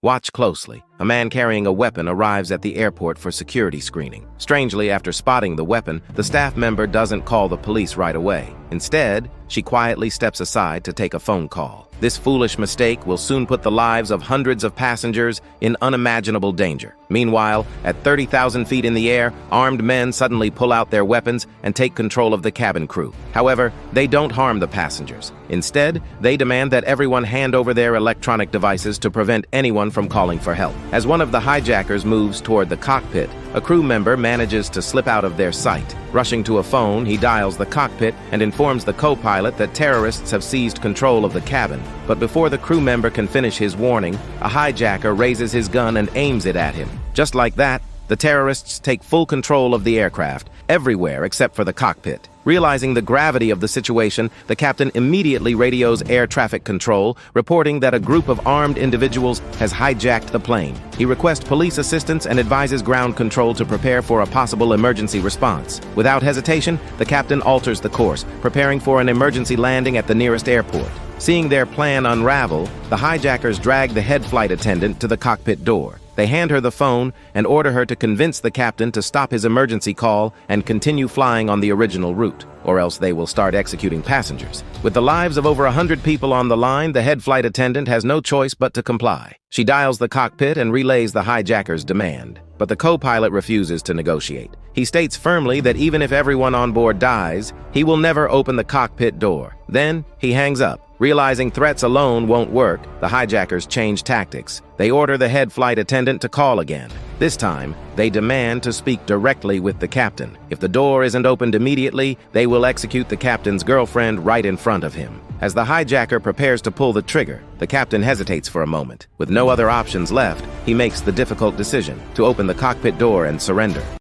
Watch closely. A man carrying a weapon arrives at the airport for security screening. Strangely, after spotting the weapon, the staff member doesn't call the police right away. Instead, she quietly steps aside to take a phone call. This foolish mistake will soon put the lives of hundreds of passengers in unimaginable danger. Meanwhile, at 30,000 feet in the air, armed men suddenly pull out their weapons and take control of the cabin crew. However, they don't harm the passengers. Instead, they demand that everyone hand over their electronic devices to prevent anyone from calling for help. As one of the hijackers moves toward the cockpit, a crew member manages to slip out of their sight. Rushing to a phone, he dials the cockpit and informs the co-pilot that terrorists have seized control of the cabin. But before the crew member can finish his warning, a hijacker raises his gun and aims it at him. Just like that, the terrorists take full control of the aircraft, everywhere except for the cockpit. Realizing the gravity of the situation, the captain immediately radios air traffic control, reporting that a group of armed individuals has hijacked the plane. He requests police assistance and advises ground control to prepare for a possible emergency response. Without hesitation, the captain alters the course, preparing for an emergency landing at the nearest airport. Seeing their plan unravel, the hijackers drag the head flight attendant to the cockpit door. They hand her the phone and order her to convince the captain to stop his emergency call and continue flying on the original route, or else they will start executing passengers. With the lives of over 100 people on the line, the head flight attendant has no choice but to comply. She dials the cockpit and relays the hijacker's demand. But the co-pilot refuses to negotiate. He states firmly that even if everyone on board dies, he will never open the cockpit door. Then, he hangs up. Realizing threats alone won't work, the hijackers change tactics. They order the head flight attendant to call again. This time, they demand to speak directly with the captain. If the door isn't opened immediately, they will execute the captain's girlfriend right in front of him. As the hijacker prepares to pull the trigger, the captain hesitates for a moment. With no other options left, he makes the difficult decision to open the cockpit door and surrender.